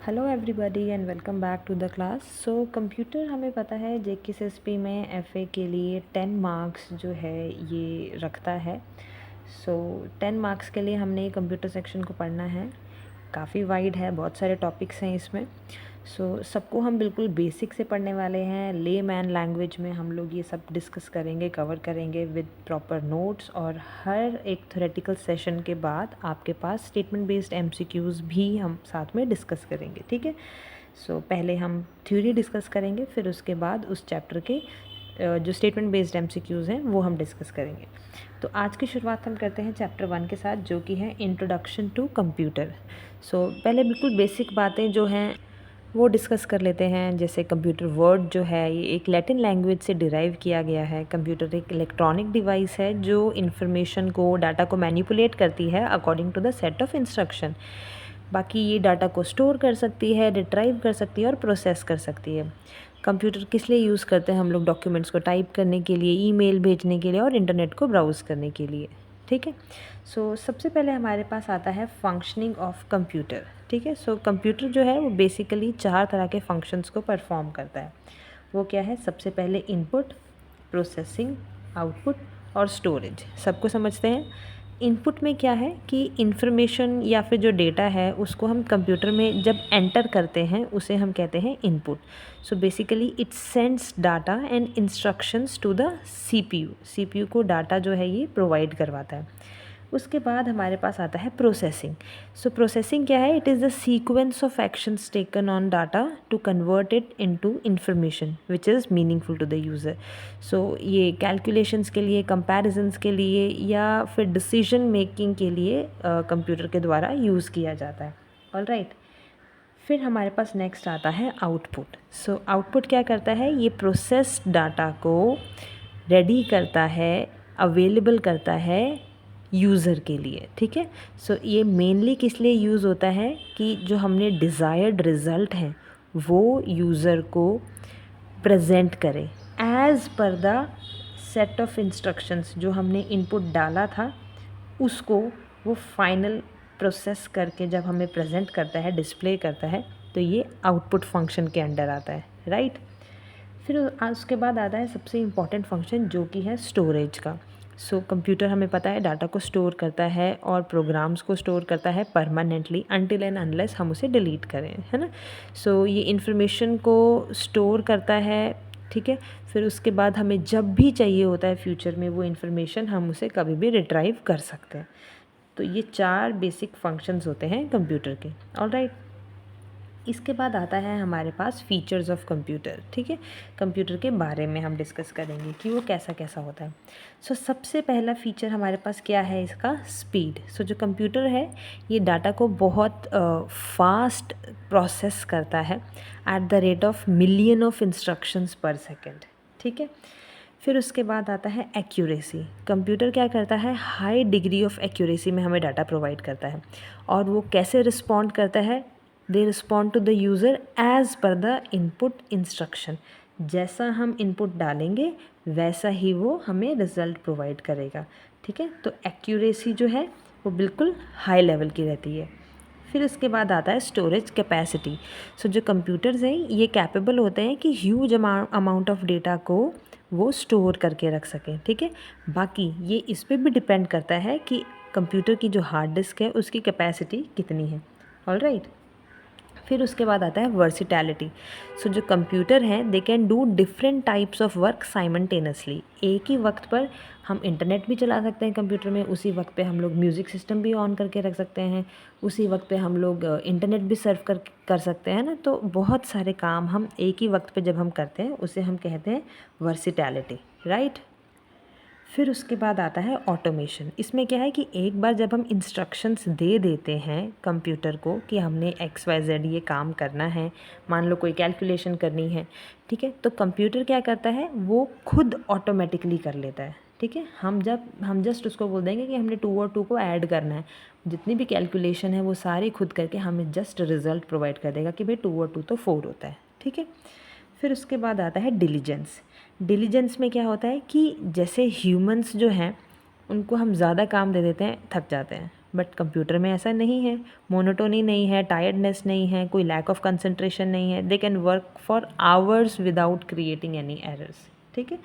Hello everybody and welcome back to the class. So computer हमें पता है JKSSP में एफए के लिए 10 मार्क्स जो है ये रखता है। सो 10 मार्क्स के लिए हमने कंप्यूटर सेक्शन को पढ़ना है। काफ़ी वाइड है, बहुत सारे टॉपिक्स हैं इसमें। सबको हम बिल्कुल बेसिक से पढ़ने वाले हैं। ले मैन लैंग्वेज में हम लोग ये सब डिस्कस करेंगे, कवर करेंगे विद प्रॉपर नोट्स। और हर एक थ्योरेटिकल सेशन के बाद आपके पास स्टेटमेंट बेस्ड MCQs भी हम साथ में डिस्कस करेंगे, ठीक है। पहले हम थ्योरी डिस्कस करेंगे, फिर उसके बाद उस चैप्टर के जो स्टेटमेंट बेस्ड MCQs हैं वो हम डिस्कस करेंगे। तो आज की शुरुआत हम करते हैं चैप्टर 1 के साथ, जो कि है इंट्रोडक्शन टू कंप्यूटर। पहले बिल्कुल बेसिक बातें जो हैं वो डिस्कस कर लेते हैं। जैसे कंप्यूटर वर्ड जो है ये एक लैटिन लैंग्वेज से डिराइव किया गया है। कंप्यूटर एक इलेक्ट्रॉनिक डिवाइस है जो इन्फॉर्मेशन को, डाटा को मैनिपुलेट करती है according to the set of instruction. बाकी ये डाटा को स्टोर कर सकती है, रिट्राइव कर सकती है और प्रोसेस कर सकती है। कंप्यूटर किस लिए यूज़ करते हैं हम लोग? डॉक्यूमेंट्स को टाइप करने के लिए, ईमेल भेजने के लिए और इंटरनेट को ब्राउज़ करने के लिए, ठीक है। सबसे पहले हमारे पास आता है फंक्शनिंग ऑफ कंप्यूटर, ठीक है। कंप्यूटर जो है वो बेसिकली 4 तरह के फंक्शंस को परफॉर्म करता है। वो क्या है? सबसे पहले इनपुट, प्रोसेसिंग, आउटपुट और स्टोरेज। सबको समझते हैं। इनपुट में क्या है कि इन्फॉर्मेशन या फिर जो डेटा है उसको हम कंप्यूटर में जब एंटर करते हैं उसे हम कहते हैं input. Basically it sends data and instructions to the CPU को डाटा जो है ये प्रोवाइड करवाता है। उसके बाद हमारे पास आता है प्रोसेसिंग। प्रोसेसिंग क्या है? It is the sequence of actions taken on data to convert it into information which is meaningful to the user. ये कैलकुलेशंस के लिए, कंपैरिजंस के लिए या फिर डिसीजन मेकिंग के लिए कंप्यूटर के द्वारा यूज़ किया जाता है। ऑलराइट। फिर हमारे पास नेक्स्ट आता है आउटपुट। आउटपुट क्या करता है? ये प्रोसेस्ड डाटा को रेडी करता है, अवेलेबल करता है यूज़र के लिए, ठीक है। ये मेनली किस लिए यूज़ होता है कि जो हमने डिज़ायर्ड रिज़ल्ट हैं वो यूज़र को प्रेजेंट करे as per the set of instructions जो हमने इनपुट डाला था, उसको वो फाइनल प्रोसेस करके जब हमें प्रेजेंट करता है, डिस्प्ले करता है, तो ये आउटपुट फंक्शन के अंडर आता है, राइट। फिर उसके बाद आता है सबसे इम्पॉर्टेंट फंक्शन जो कि है स्टोरेज का। कंप्यूटर हमें पता है डाटा को स्टोर करता है और प्रोग्राम्स को स्टोर करता है परमानेंटली अनटिल एंड अनलेस हम उसे डिलीट करें, है ना। ये इन्फॉर्मेशन को स्टोर करता है, ठीक है। फिर उसके बाद हमें जब भी चाहिए होता है फ्यूचर में वो इन्फॉर्मेशन, हम उसे कभी भी रिट्राइव कर सकते हैं। ये 4 बेसिक फंक्शंस होते हैं कंप्यूटर के। ऑलराइट। इसके बाद आता है हमारे पास फीचर्स ऑफ कंप्यूटर, ठीक है। कंप्यूटर के बारे में हम डिस्कस करेंगे कि वो कैसा कैसा होता है। सबसे पहला फीचर हमारे पास क्या है? इसका स्पीड। जो कंप्यूटर है ये डाटा को बहुत फास्ट प्रोसेस करता है at the rate of million of instructions पर सेकेंड, ठीक है। फिर उसके बाद आता है एक्यूरेसी। कंप्यूटर क्या करता है? हाई डिग्री ऑफ एक्यूरेसी में हमें डाटा प्रोवाइड करता है। और वो कैसे रिस्पॉन्ड करता है? They respond to the user as per the input instruction. जैसा हम इनपुट डालेंगे वैसा ही वो हमें रिज़ल्ट प्रोवाइड करेगा, ठीक है। एक्यूरेसी जो है वो बिल्कुल हाई लेवल की रहती है। फिर उसके बाद आता है स्टोरेज कैपेसिटी। जो कंप्यूटर्स हैं ये कैपेबल होते हैं कि ह्यूज अमाउंट ऑफ डेटा को वो स्टोर करके रख सकें, ठीक है। बाकी ये इस पर भी डिपेंड करता है कि कंप्यूटर की जो हार्ड डिस्क है उसकी कैपेसिटी कितनी है। ऑलराइट। फिर उसके बाद आता है वर्सिटैलिटी। जो कंप्यूटर हैं they can do different types of work simultaneously. एक ही वक्त पर हम इंटरनेट भी चला सकते हैं कंप्यूटर में, उसी वक्त पे हम लोग म्यूज़िक सिस्टम भी ऑन करके रख सकते हैं, उसी वक्त पे हम लोग इंटरनेट भी सर्व कर सकते हैं ना। तो बहुत सारे काम हम एक ही वक्त पे जब हम करते हैं उसे हम कहते हैं वर्सिटैलिटी, राइट। फिर उसके बाद आता है ऑटोमेशन। इसमें क्या है कि एक बार जब हम इंस्ट्रक्शंस दे देते हैं कंप्यूटर को कि हमने XYZ ये काम करना है, मान लो कोई कैलकुलेशन करनी है, ठीक है, तो कंप्यूटर क्या करता है? वो खुद ऑटोमेटिकली कर लेता है, ठीक है। हम जस्ट उसको बोल देंगे कि हमने 2 और 2 को ऐड करना है, जितनी भी कैलकुलेशन है वो सारी खुद करके हमें जस्ट रिज़ल्ट प्रोवाइड कर देगा कि भाई 2 और 2 तो 4 होता है, ठीक है। फिर उसके बाद आता है डिलीजेंस। डिलीजेंस में क्या होता है कि जैसे ह्यूमंस जो हैं उनको हम ज़्यादा काम दे देते हैं, थक जाते हैं, बट कंप्यूटर में ऐसा नहीं है, मोनोटोनी नहीं है, टायर्डनेस नहीं है, कोई लैक ऑफ कंसंट्रेशन नहीं है, they can work for hours without creating any errors, ठीक है।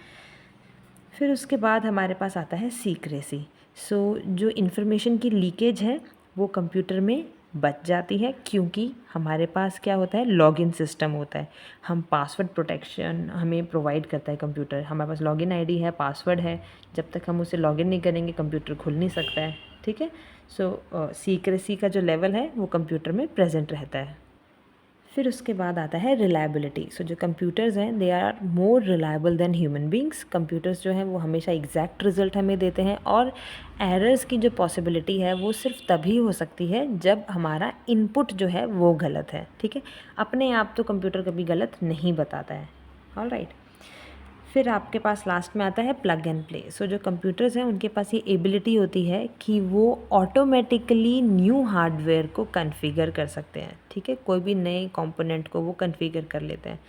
फिर उसके बाद हमारे पास आता है सीक्रेसी। सो जो इन्फॉर्मेशन की लीकेज है वो कंप्यूटर में बच जाती है, क्योंकि हमारे पास क्या होता है, लॉगिन सिस्टम होता है। हम पासवर्ड प्रोटेक्शन हमें प्रोवाइड करता है कंप्यूटर, हमारे पास लॉगिन आईडी है, पासवर्ड है, जब तक हम उसे लॉगिन नहीं करेंगे कंप्यूटर खुल नहीं सकता है, ठीक है। सो सीक्रेसी का जो लेवल है वो कंप्यूटर में प्रेजेंट रहता है। फिर उसके बाद आता है रिलायबिलिटी। सो जो कंप्यूटर्स हैं they are more reliable than human beings. Computers जो हैं वो हमेशा एग्जैक्ट रिजल्ट हमें देते हैं, और एरर्स की जो पॉसिबिलिटी है वो सिर्फ तभी हो सकती है जब हमारा इनपुट जो है वो गलत है, ठीक है। अपने आप तो कंप्यूटर कभी गलत नहीं बताता है, ऑल राइट। फिर आपके पास लास्ट में आता है प्लग एंड प्ले। सो जो कंप्यूटर्स हैं उनके पास ये एबिलिटी होती है कि वो ऑटोमेटिकली न्यू हार्डवेयर को कॉन्फ़िगर कर सकते हैं, ठीक है। कोई भी नए कंपोनेंट को वो कॉन्फ़िगर कर लेते हैं।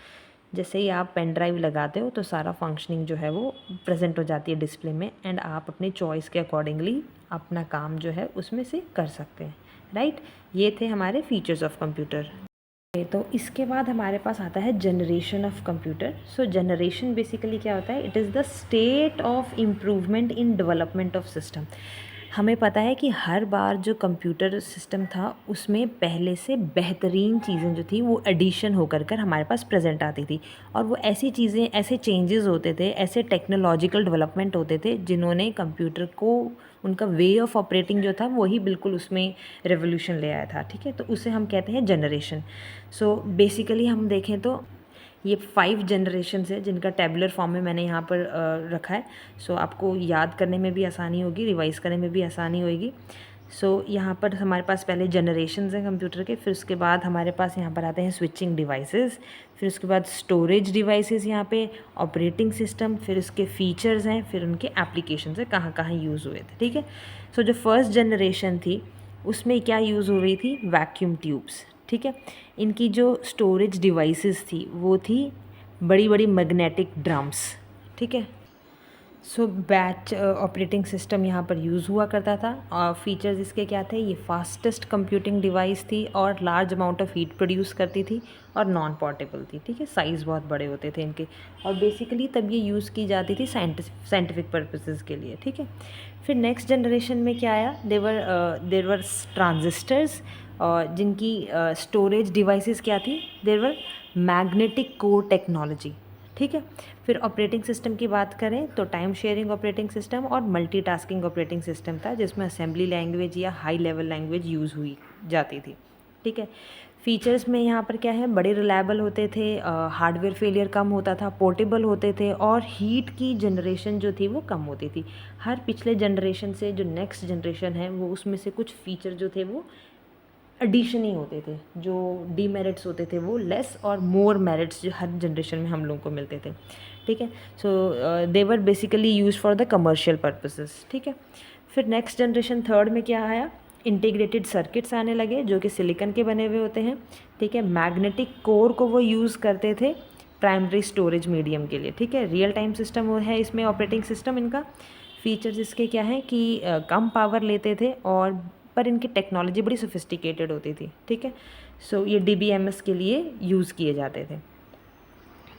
जैसे ही आप पेन ड्राइव लगाते हो तो सारा फंक्शनिंग जो है वो प्रेजेंट हो जाती है डिस्प्ले में, एंड आप अपनी चॉइस के अकॉर्डिंगली अपना काम जो है उसमें से कर सकते हैं, राइट। ये थे हमारे फीचर्स ऑफ कंप्यूटर। तो इसके बाद हमारे पास आता है generation of computer. So generation basically क्या होता है, it is the state of improvement in development of system. हमें पता है कि हर बार जो कंप्यूटर सिस्टम था उसमें पहले से बेहतरीन चीज़ें जो थी वो एडिशन होकर कर हमारे पास प्रेजेंट आती थी, और वो ऐसी चीज़ें, ऐसे चेंजेस होते थे, ऐसे टेक्नोलॉजिकल डेवलपमेंट होते थे जिन्होंने कंप्यूटर को, उनका वे ऑफ ऑपरेटिंग जो था वही बिल्कुल उसमें रेवोल्यूशन ले आया था, ठीक है। तो उसे हम कहते हैं जनरेशन। सो बेसिकली हम देखें तो ये 5 जनरेशन्स है जिनका टेबुलर फॉर्म में मैंने यहाँ पर रखा है। सो आपको याद करने में भी आसानी होगी, रिवाइज़ करने में भी आसानी होगी। सो यहाँ पर हमारे पास पहले जनरेशन्स हैं कंप्यूटर के, फिर उसके बाद हमारे पास यहाँ पर आते हैं स्विचिंग डिवाइसेस, फिर उसके बाद स्टोरेज डिवाइसेस, यहाँ पे ऑपरेटिंग सिस्टम, फिर उसके फीचर्स हैं, फिर उनके एप्लीकेशंस हैं, कहाँ कहाँ यूज़ हुए थे, ठीक है। सो जो फर्स्ट जनरेशन थी उसमें क्या यूज़ हो रही थी, वैक्यूम ट्यूब्स, ठीक है। इनकी जो स्टोरेज डिवाइसेस थी वो थी बड़ी बड़ी मैग्नेटिक ड्रम्स, ठीक है। सो बैच ऑपरेटिंग सिस्टम यहाँ पर यूज़ हुआ करता था, और फीचर्स इसके क्या थे, ये फास्टेस्ट कंप्यूटिंग डिवाइस थी और large amount of heat produce करती थी और नॉन पोर्टेबल थी, ठीक है। साइज़ बहुत बड़े होते थे इनके, और बेसिकली तब ये यूज़ की जाती थी साइंटिफिक पर्पसेस के लिए, ठीक है। फिर नेक्स्ट जनरेशन में क्या आया, देर वर ट्रांजिस्टर्स, और जिनकी स्टोरेज डिवाइसेस क्या थी, देर वर मैग्नेटिक कोर टेक्नोलॉजी, ठीक है। फिर ऑपरेटिंग सिस्टम की बात करें तो टाइम शेयरिंग ऑपरेटिंग सिस्टम और मल्टीटास्किंग ऑपरेटिंग सिस्टम था, जिसमें असेंबली लैंग्वेज या हाई लेवल लैंग्वेज यूज़ हुई जाती थी, ठीक है। फीचर्स में यहाँ पर क्या है, बड़े रिलायबल होते थे, हार्डवेयर फेलियर कम होता था, पोर्टेबल होते थे, और हीट की जनरेशन जो थी वो कम होती थी। हर पिछले जनरेशन से जो नेक्स्ट जनरेशन है वो उसमें से कुछ फीचर जो थे वो एडिशन ही होते थे, जो डीमेरिट्स होते थे वो लेस, और मोर मेरिट्स जो हर जनरेशन में हम लोगों को मिलते थे, ठीक है। So they were basically use for the commercial purposes, ठीक है। फिर नेक्स्ट जनरेशन थर्ड में क्या आया, इंटीग्रेटेड सर्किट्स आने लगे जो कि सिलिकॉन के बने हुए होते हैं, ठीक है। मैग्नेटिक कोर को वो यूज़ करते थे प्राइमरी स्टोरेज मीडियम के लिए, ठीक है। रियल टाइम सिस्टम वो है इसमें ऑपरेटिंग सिस्टम इनका। फीचर्स इसके क्या हैं कि कम पावर लेते थे, और पर इनकी टेक्नोलॉजी बड़ी सोफिस्टिकेटेड होती थी, ठीक है। सो ये DBMS के लिए यूज़ किए जाते थे।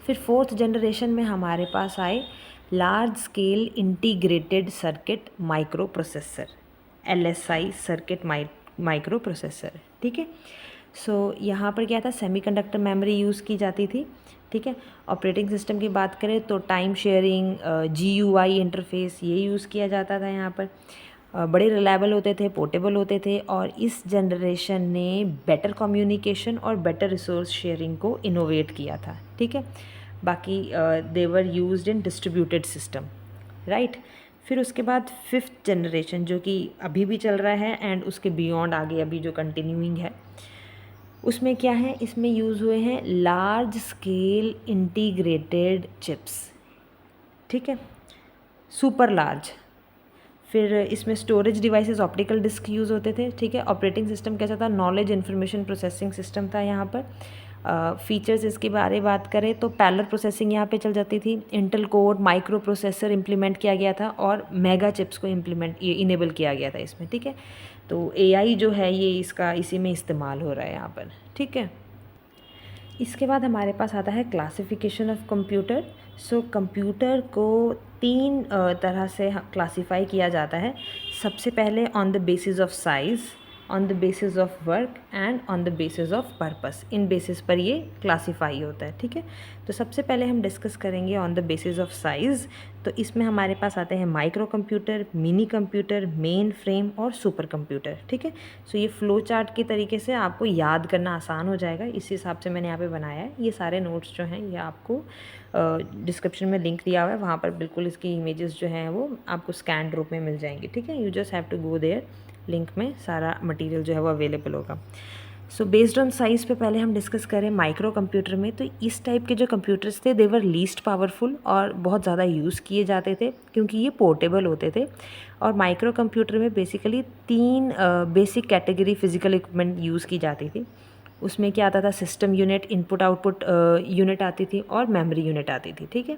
फिर फोर्थ जनरेशन में हमारे पास आए large scale integrated circuit micro processor, LSI circuit micro processor, ठीक है। सो यहाँ पर क्या था, सेमीकंडक्टर मेमोरी यूज़ की जाती थी, ठीक है। ऑपरेटिंग सिस्टम की बात करें तो टाइम शेयरिंग, GUI इंटरफेस ये यूज़ किया जाता था यहाँ पर। बड़े रिलायबल होते थे, पोर्टेबल होते थे, और इस जनरेशन ने बेटर कम्युनिकेशन और बेटर रिसोर्स शेयरिंग को इनोवेट किया था, ठीक है। बाकी they were used in distributed system, right. फिर उसके बाद फिफ्थ जनरेशन जो कि अभी भी चल रहा है, एंड उसके बियॉन्ड आगे अभी जो कंटिन्यूइंग है, उसमें क्या है, इसमें यूज़ हुए हैं लार्ज स्केल इंटीग्रेटेड चिप्स, ठीक है, सुपर लार्ज। फिर इसमें storage devices optical disk use होते थे, ठीक है। ऑपरेटिंग सिस्टम कैसा था, नॉलेज इन्फॉर्मेशन प्रोसेसिंग सिस्टम था यहाँ पर। फीचर्स इसके बारे बात करें तो पैरेलल प्रोसेसिंग यहाँ पे चल जाती थी, Intel core micro processor implement किया गया था, और मेगा चिप्स को इनेबल किया गया था इसमें, ठीक है। तो एआई जो है ये इसका इसी में इस्तेमाल हो रहा है यहाँ पर, ठीक है। इसके बाद हमारे पास आता है classification of computer. So computer को तीन तरह से क्लासिफाई किया जाता है। सबसे पहले on the basis of size, on the basis of work and on the basis of purpose. In basis पर ये क्लासीफाई होता है, ठीक है। तो सबसे पहले हम डिस्कस करेंगे on the basis of size. तो इसमें हमारे पास आते हैं micro computer, mini computer, main frame और सुपर कंप्यूटर, ठीक है। सो ये फ्लो चार्ट के तरीके से आपको याद करना आसान हो जाएगा, इस हिसाब से मैंने यहाँ पे बनाया है। ये सारे नोट्स जो हैं ये आपको डिस्क्रिप्शन में लिंक दिया हुआ है, वहाँ पर बिल्कुल इसकी इमेजेस जो हैं वो आपको स्कैन रूप में मिल जाएंगी, ठीक है। You just have to go there, link में सारा मटेरियल जो है वो अवेलेबल होगा। सो बेस्ड ऑन साइज़ पे पहले हम डिस्कस करें माइक्रो कंप्यूटर में, तो इस टाइप के जो कंप्यूटर्स थे दे वर लीस्ट पावरफुल और बहुत ज़्यादा यूज़ किए जाते थे क्योंकि ये पोर्टेबल होते थे। और माइक्रो कंप्यूटर में बेसिकली तीन basic category physical equipment use की जाती थी। उसमें क्या आता था, system unit, input output unit आती थी और मेमोरी यूनिट आती थी, ठीक है।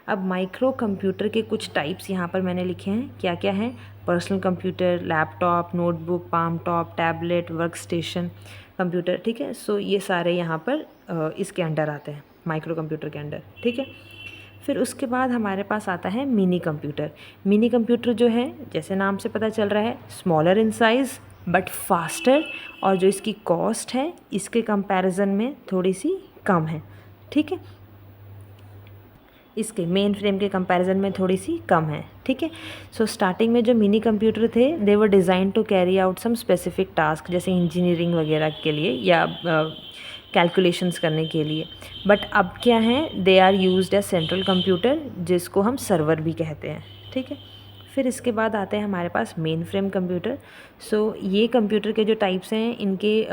अब माइक्रो कंप्यूटर के कुछ टाइप्स यहाँ पर मैंने लिखे हैं, क्या क्या हैं। Personal computer, laptop, notebook, palm top, tablet, work station computer, ठीक है। सो ये सारे यहाँ पर इसके अंडर आते हैं, माइक्रो कंप्यूटर के अंडर, ठीक है। फिर उसके बाद हमारे पास आता है मिनी कंप्यूटर। मिनी कंप्यूटर जो है जैसे नाम से पता चल रहा है smaller in size but faster, और जो इसकी कॉस्ट है इसके कंपैरिजन में थोड़ी सी कम है, ठीक है। इसके मेन फ्रेम के कंपैरिजन में थोड़ी सी कम है, ठीक है। सो स्टार्टिंग में जो मिनी कंप्यूटर थे they were design to carry out some specific task, जैसे इंजीनियरिंग वगैरह के लिए या कैलकुलेशंस करने के लिए। बट अब क्या है, they are used as central computer, जिसको हम सर्वर भी कहते हैं, ठीक है। फिर इसके बाद आते हैं हमारे पास मेन फ्रेम कंप्यूटर। सो ये कंप्यूटर के जो टाइप्स हैं इनके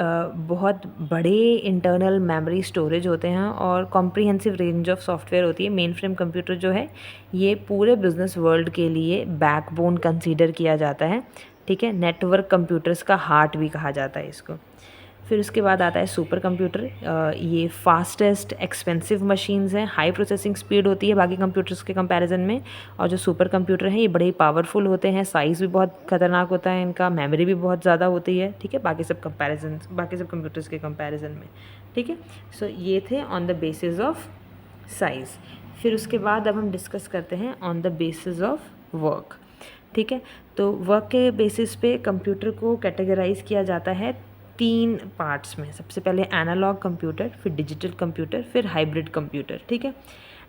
बहुत बड़े इंटरनल मेमोरी स्टोरेज होते हैं और कॉम्प्रिहेंसिव रेंज ऑफ सॉफ्टवेयर होती है। मेन फ्रेम कंप्यूटर जो है ये पूरे बिजनेस वर्ल्ड के लिए बैकबोन कंसीडर किया जाता है, ठीक है। नेटवर्क कंप्यूटर्स का हार्ट भी कहा जाता है इसको। फिर उसके बाद आता है सुपर कंप्यूटर। ये फास्टेस्ट एक्सपेंसिव मशीन्स हैं, हाई प्रोसेसिंग स्पीड होती है बाकी कंप्यूटर्स के कंपैरिजन में। और जो सुपर कंप्यूटर हैं ये बड़े ही पावरफुल होते हैं, साइज़ भी बहुत खतरनाक होता है इनका, मेमोरी भी बहुत ज़्यादा होती है, ठीक है, बाकी सब कंप्यूटर्स के कंपैरिजन में, ठीक है। सो ये थे on the basis of size. फिर उसके बाद अब हम डिस्कस करते हैं on the basis of work, ठीक है। तो वर्क के बेसिस पे कंप्यूटर को कैटेगराइज किया जाता है तीन पार्ट्स में। सबसे पहले एनालॉग कंप्यूटर, फिर डिजिटल कंप्यूटर, फिर हाइब्रिड कंप्यूटर, ठीक है।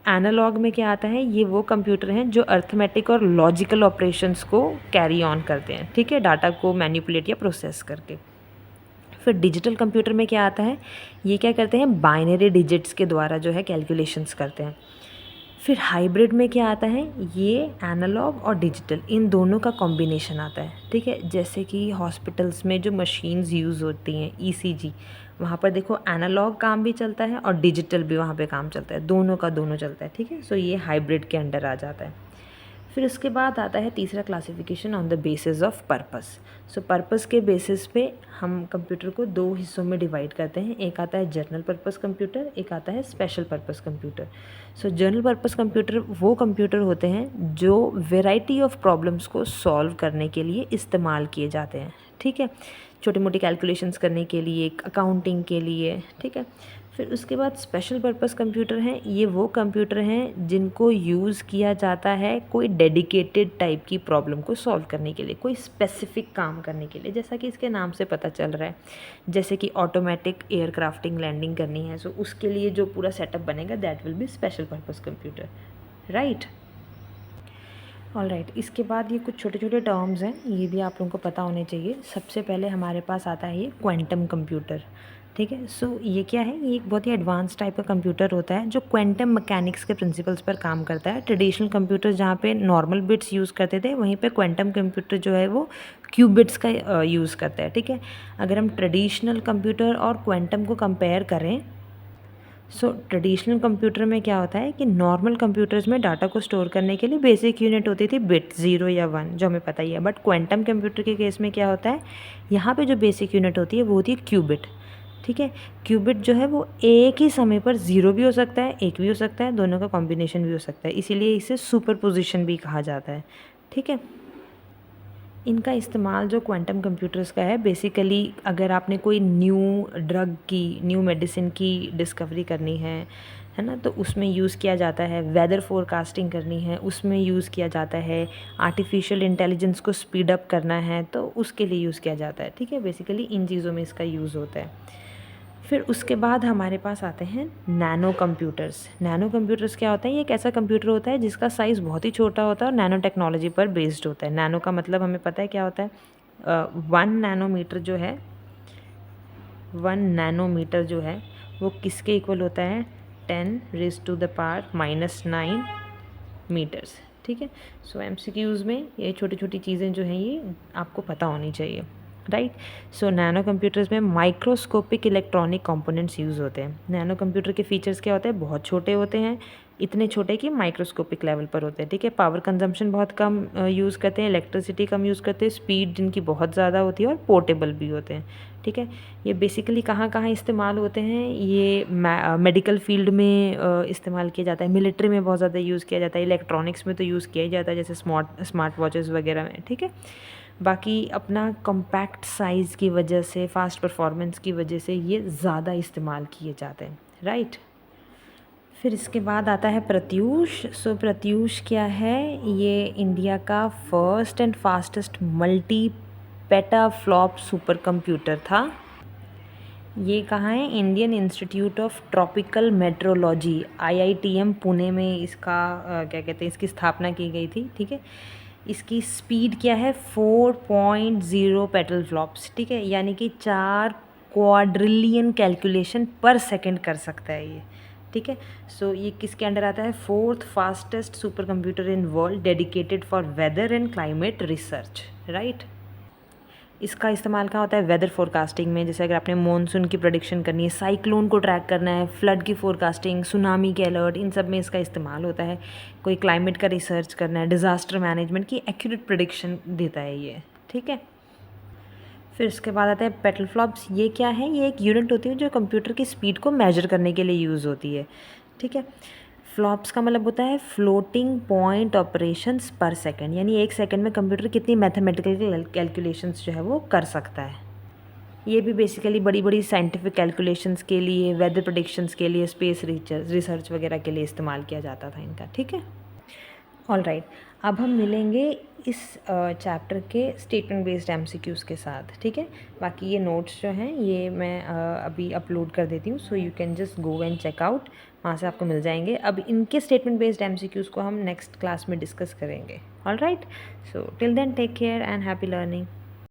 एनालॉग में क्या आता है, ये वो कंप्यूटर हैं जो अर्थमेटिक और लॉजिकल ऑपरेशंस को कैरी ऑन करते हैं, ठीक है, डाटा को मैनिपुलेट या प्रोसेस करके। फिर डिजिटल कंप्यूटर में क्या आता है, ये क्या करते हैं, बाइनरी डिजिट्स के द्वारा जो है कैलकुलेशंस करते हैं। फिर हाइब्रिड में क्या आता है, ये एनालॉग और डिजिटल इन दोनों का कॉम्बिनेशन आता है, ठीक है। जैसे कि हॉस्पिटल्स में जो मशीन्स यूज़ होती हैं ईसीजी, वहाँ पर देखो एनालॉग काम भी चलता है और डिजिटल भी वहाँ पे काम चलता है, दोनों का दोनों चलता है, ठीक है। सो ये हाइब्रिड के अंडर आ जाता है। फिर उसके बाद आता है तीसरा classification on the basis of purpose. So purpose के बेसिस पे हम कंप्यूटर को दो हिस्सों में डिवाइड करते हैं, एक आता है जनरल पर्पस कंप्यूटर, एक आता है स्पेशल पर्पस कंप्यूटर। सो जनरल पर्पस कंप्यूटर वो कंप्यूटर होते हैं जो वेराइटी ऑफ प्रॉब्लम्स को सॉल्व करने के लिए इस्तेमाल किए जाते हैं, ठीक है, छोटी मोटी कैलकुलेशंस करने के लिए, अकाउंटिंग के लिए, ठीक है। फिर उसके बाद स्पेशल पर्पस कंप्यूटर हैं, ये वो कंप्यूटर हैं जिनको यूज़ किया जाता है कोई डेडिकेटेड टाइप की प्रॉब्लम को सॉल्व करने के लिए, कोई स्पेसिफिक काम करने के लिए, जैसा कि इसके नाम से पता चल रहा है। जैसे कि ऑटोमेटिक एयरक्राफ्टिंग लैंडिंग करनी है, सो उसके लिए जो पूरा सेटअप बनेगा that will be special purpose computer, right. Alright, इसके बाद ये कुछ छोटे छोटे टर्म्स हैं, ये भी आप लोगों को पता होने चाहिए। सबसे पहले हमारे पास आता है ये क्वांटम कंप्यूटर, ठीक है। सो ये क्या है, ये एक बहुत ही एडवांस टाइप का कंप्यूटर होता है जो क्वांटम मैकेनिक्स के प्रिंसिपल्स पर काम करता है। ट्रेडिशनल कंप्यूटर जहाँ पे नॉर्मल बिट्स यूज़ करते थे, वहीं पे क्वांटम कंप्यूटर जो है वो क्यूबिट्स का यूज़ करता है, ठीक है। अगर हम ट्रेडिशनल कंप्यूटर और क्वांटम को कंपेयर करें, सो ट्रेडिशनल कंप्यूटर में क्या होता है कि नॉर्मल कंप्यूटर्स में डाटा को स्टोर करने के लिए बेसिक यूनिट होती थी बिट 0 या 1, जो हमें पता ही है। बट क्वांटम कंप्यूटर के केस में क्या होता है, यहाँ पे जो बेसिक यूनिट होती है वो होती है क्यूबिट, ठीक है। क्यूबिट जो है वो एक ही समय पर 0 भी हो सकता है, 1 भी हो सकता है, दोनों का कॉम्बिनेशन भी हो सकता है, इसीलिए इसे सुपर पोजिशन भी कहा जाता है, ठीक है। इनका इस्तेमाल जो क्वांटम कंप्यूटर्स का है, बेसिकली अगर आपने कोई न्यू ड्रग की, न्यू मेडिसिन की डिस्कवरी करनी है ना, तो उसमें यूज़ किया जाता है। वेदर फोरकास्टिंग करनी है, उसमें यूज़ किया जाता है। आर्टिफिशियल इंटेलिजेंस को स्पीड अप करना है, तो उसके लिए यूज़ किया जाता है। ठीक है, बेसिकली इन चीज़ों में इसका यूज़ होता है। फिर उसके बाद हमारे पास आते हैं नैनो कंप्यूटर्स। नैनो कंप्यूटर्स क्या होता है? ये एक ऐसा कंप्यूटर होता है जिसका साइज़ बहुत ही छोटा होता है और नैनो टेक्नोलॉजी पर बेस्ड होता है। नैनो का मतलब हमें पता है क्या होता है। 1 नैनोमीटर जो है, 1 नैनोमीटर जो है वो किसके इक्वल होता है? 10⁻⁻⁹ मीटर्स। ठीक है, सो एमसीक्यूज़ में ये छोटी छोटी चीज़ें जो हैं ये आपको पता होनी चाहिए, राइट। सो नैनो कंप्यूटर्स में माइक्रोस्कोपिक इलेक्ट्रॉनिक कंपोनेंट्स यूज़ होते हैं। नैनो कंप्यूटर के फीचर्स क्या होते हैं? बहुत छोटे होते हैं, इतने छोटे कि माइक्रोस्कोपिक लेवल पर होते हैं। ठीक है, पावर कंजम्पशन बहुत कम यूज़ करते हैं, इलेक्ट्रिसिटी कम यूज़ करते हैं, स्पीड जिनकी बहुत ज़्यादा होती है और पोर्टेबल भी होते हैं। ठीक है, ये बेसिकली कहाँ कहाँ इस्तेमाल होते हैं? ये मेडिकल फील्ड में इस्तेमाल किया जाता है, मिलिट्री में बहुत ज़्यादा यूज़ किया जाता है, इलेक्ट्रॉनिक्स में तो यूज़ किया ही जाता है, जैसे स्मार्ट वॉचेस वगैरह में। ठीक है, बाकी अपना कॉम्पैक्ट साइज़ की वजह से, फास्ट परफॉर्मेंस की वजह से ये ज़्यादा इस्तेमाल किए जाते हैं, राइट। फिर इसके बाद आता है प्रत्यूष। सो प्रत्यूष क्या है? ये इंडिया का first and fastest multi petaflop super computer था। ये कहाँ है? Indian institute of tropical metrology, IITM Pune में इसका क्या कहते हैं, इसकी स्थापना की गई थी। ठीक है, इसकी स्पीड क्या है? 4.0 पेटलफ्लॉप्स। ठीक है, यानी कि 4 क्वाड्रिलियन कैलकुलेशन पर सेकंड कर सकता है ये। ठीक है, सो ये किसके अंडर आता है? 4th fastest super computer in world, dedicated for weather and climate research, right. इसका इस्तेमाल कहाँ होता है? वेदर फोरकास्टिंग में, जैसे अगर आपने मॉनसून की प्रेडिक्शन करनी है, साइक्लोन को ट्रैक करना है, फ्लड की फोरकास्टिंग, सुनामी के अलर्ट, इन सब में इसका इस्तेमाल होता है। कोई क्लाइमेट का रिसर्च करना है, डिज़ास्टर मैनेजमेंट की एक्यूरेट प्रेडिक्शन देता है ये। ठीक है, फिर उसके बाद आता है पेटलफ्लॉप्स। ये क्या है? ये एक यूनिट होती है जो कंप्यूटर की स्पीड को मेजर करने के लिए यूज़ होती है। ठीक है, फ्लॉप्स का मतलब होता है फ्लोटिंग पॉइंट ऑपरेशंस पर सेकंड, यानी एक सेकंड में कंप्यूटर कितनी मैथमेटिकल कैलकुलेशंस जो है वो कर सकता है। ये भी बेसिकली बड़ी बड़ी साइंटिफिक कैलकुलेशंस के लिए, वेदर प्रेडिक्शंस के लिए, स्पेस रिसर्च वगैरह के लिए इस्तेमाल किया जाता था इनका। ठीक है, ऑल राइट, अब हम मिलेंगे इस चैप्टर के स्टेटमेंट बेस्ड एमसीक्यूज़ के साथ। ठीक है, बाकी ये नोट्स जो हैं ये मैं अभी अपलोड कर देती हूँ, so you can just go and check out, वहाँ से आपको मिल जाएंगे। अब इनके स्टेटमेंट बेस्ड एमसीक्यूज़ को हम नेक्स्ट क्लास में डिस्कस करेंगे। All right, so till then take care and happy learning.